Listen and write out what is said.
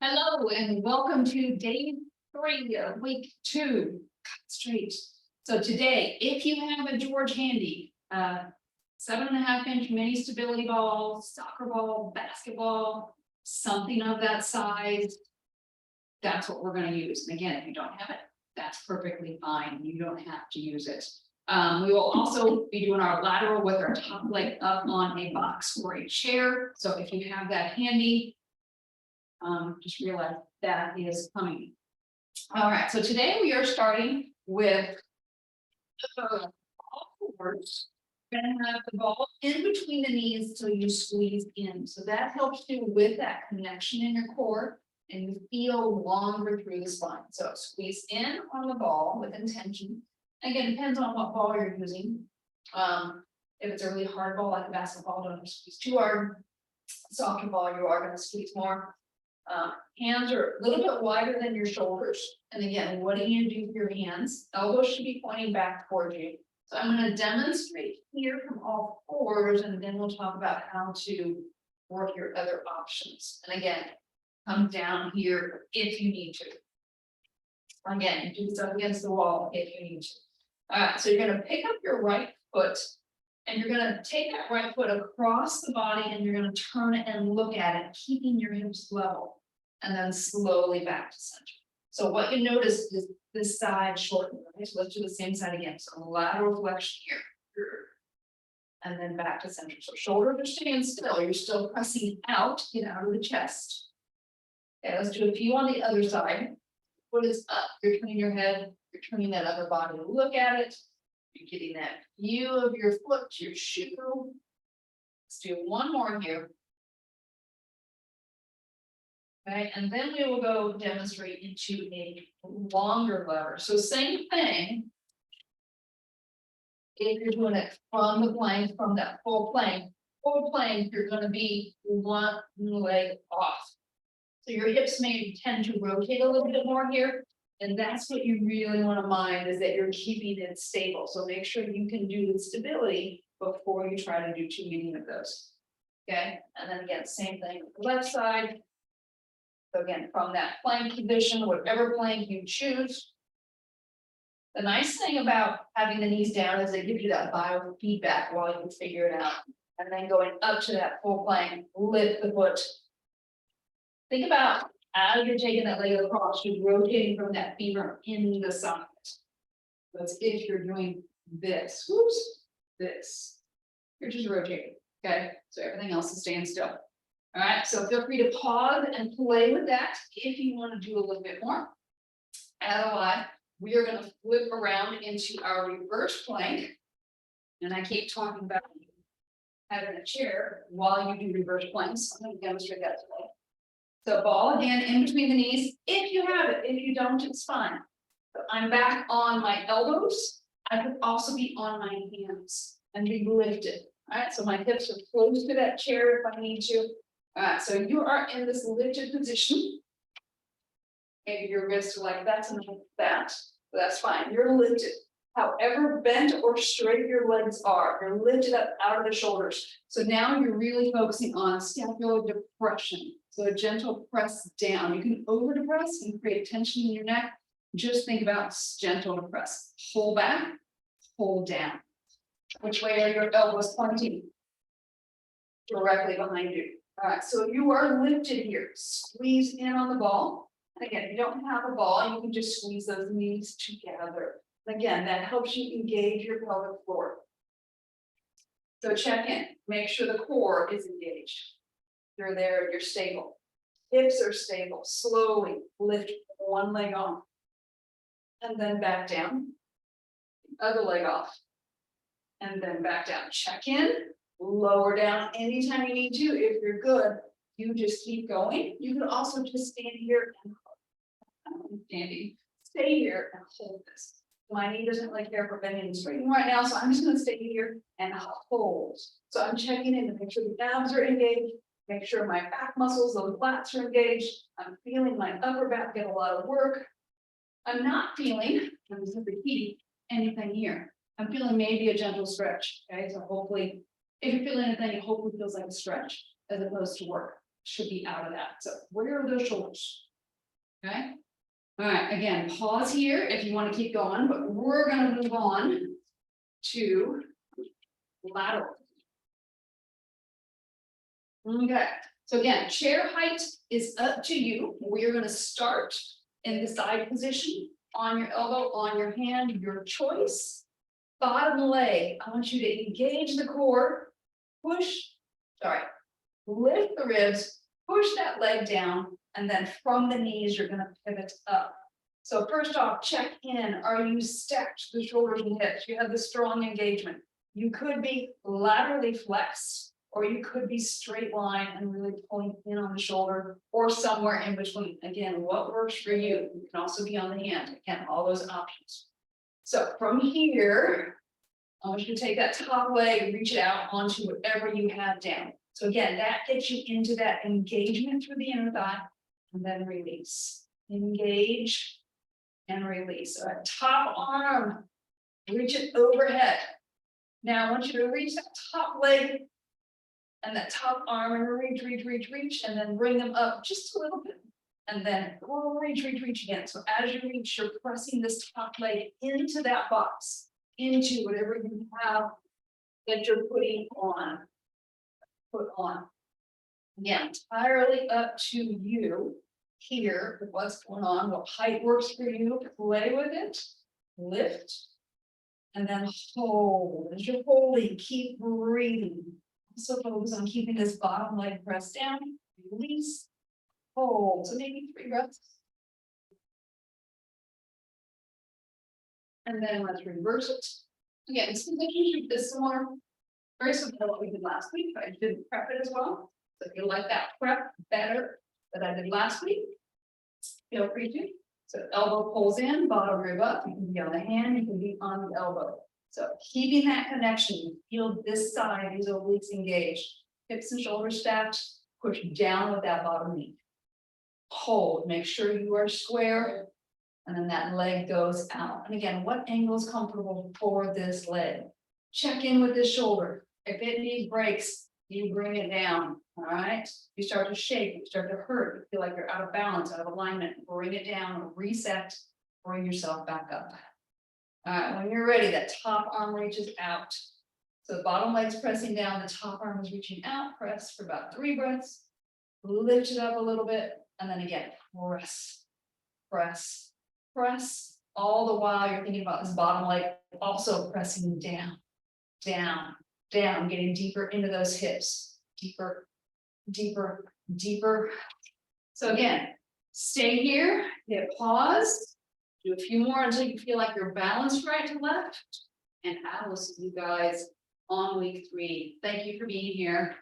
Hello and welcome to day 3 of week 2. Straight. So today, if you have a George handy, 7.5-inch mini stability ball, soccer ball, basketball, something of that size, that's what we're going to use. And again, if you don't have it, that's perfectly fine. You don't have to use it. We will also be doing our lateral with our top leg up on a box or a chair. So if you have that handy, just realize that is coming. All right, so today we are starting with all fours. We're going to have the ball in between the knees so you squeeze in. So that helps you with that connection in your core and you feel longer through the spine. So squeeze in on the ball with intention. Again, depends on what ball you're using. If it's a really hard ball like a basketball, don't squeeze too hard. Softer ball, you are going to squeeze more. Hands are a little bit wider than your shoulders. And again, what do you do with your hands? Elbows should be pointing back towards you. So I'm going to demonstrate here from all fours, and then we'll talk about how to work your other options. And again, come down here if you need to. Again, do this up against the wall if you need to. All right, so you're going to pick up your right foot and you're going to take that right foot across the body and you're going to turn it and look at it, keeping your hips level, and then slowly back to center. So what you notice is this side shortened, right? So let's do the same side again. So lateral flexion here, and then back to center. So shoulders are staying still. You're still pressing out, get out of the chest. Okay, let's do a few on the other side. Foot is up, you're turning your head, you're turning that upper body to look at it. You're getting that view of your foot, your shoe. Let's do one more here. Okay, and then we will go demonstrate into a longer lever. So same thing. If you're doing it from the plank, from that full plank, you're going to be one leg off. So your hips may tend to rotate a little bit more here. And that's what you really want to mind, is that you're keeping it stable. So make sure you can do the stability before you try to do too many of those. Okay, and then again, same thing with the left side. So again, from that plank position, whatever plank you choose. The nice thing about having the knees down is it gives you that biofeedback while you figure it out. And then going up to that full plank, lift the foot. Think about as you're taking that leg across, you're rotating from that femur in the socket. That's if you're doing this. Whoops, this. You're just rotating. Okay, so everything else is staying still. All right, so feel free to pause and play with that if you want to do a little bit more. Otherwise, we are going to flip around into our reverse plank. And I keep talking about having a chair while you do reverse planks. I'm going to demonstrate that today. So ball again in between the knees, if you have it. If you don't, it's fine. So I'm back on my elbows. I could also be on my hands and be lifted. All right, so my hips are close to that chair if I need to. All right, so you are in this lifted position. Maybe your wrists are like that's enough of that. But that's fine. You're lifted. However bent or straight your legs are, you're lifted up out of the shoulders. So now you're really focusing on scapular depression. So a gentle press down. You can over depress and create tension in your neck. Just think about gentle depress. Pull back, pull down. Which way are your elbows pointing? Directly behind you. All right, so you are lifted here. Squeeze in on the ball. And again, if you don't have a ball, you can just squeeze those knees together. Again, that helps you engage your pelvic floor. So check in, make sure the core is engaged. You're there, you're stable. Hips are stable. Slowly lift one leg off. And then back down. The other leg off. And then back down. Check in, lower down anytime you need to. If you're good, you just keep going. You can also just stand here and hold. Standing. Stay here and hold this. My knee doesn't like care for bending and straightening right now, so I'm just going to stay here and hold. So I'm checking in to make sure the abs are engaged, make sure my back muscles, those lats are engaged. I'm feeling my upper back get a lot of work. I'm not feeling, I'm just repeating, anything here. I'm feeling maybe a gentle stretch. Okay, so hopefully, if you're feeling anything, it hopefully feels like a stretch as opposed to work. should be out of that. So where are those shoulders? Okay. All right, again, pause here if you want to keep going, but we're gonna move on to lateral. Okay, so again, chair height is up to you. We're gonna start in the side position, on your elbow, on your hand, your choice. Bottom leg, I want you to engage the core, lift the ribs, push that leg down, and then from the knees, you're gonna pivot up. So first off, check in, are you stacked the shoulders and hips? You have the strong engagement. You could be laterally flexed, or you could be straight line and really pulling in on the shoulder, or somewhere in between. Again, what works for you? You can also be on the hand. Again, all those options. So from here, I want you to take that top leg, reach it out onto whatever you have down. So again, that gets you into that engagement through the inner thigh, and then release. Engage and release. So that top arm, reach it overhead. Now I want you to reach that top leg and that top arm and reach, and then bring them up just a little bit. And then reach again. So as you reach, you're pressing this top leg into that box, into whatever you have that you're putting on. Put on. Again, entirely up to you here with what's going on, what height works for you, play with it, lift, and then hold. As you're holding, keep breathing. Also focus on keeping this bottom leg pressed down, release, hold. So maybe 3 breaths. And then let's reverse it. Again, this position should be similar, very similar to what we did last week, but I didn't prep it as well. So if you like that prep better than I did last week, feel free to. So elbow pulls in, bottom rib up. You can be on the hand, you can be on the elbow. So keeping that connection, feel this side, these obliques engaged, hips and shoulders stacked, push down with that bottom knee. Hold, make sure you are square, and then that leg goes out. And again, what angle is comfortable for this leg? Check in with this shoulder. If it needs breaks, you bring it down. All right. You start to shake, you start to hurt, you feel like you're out of balance, out of alignment, bring it down, reset, bring yourself back up. All right, when you're ready, that top arm reaches out. So the bottom leg's pressing down, the top arm is reaching out, press for about 3 breaths, lift it up a little bit, and then again, press, press, press. All the while you're thinking about this bottom leg also pressing down, down, down, getting deeper into those hips, deeper, deeper, deeper. So again, stay here, hit pause, do a few more until you feel like you're balanced right to left, and I will see you guys on week 3. Thank you for being here.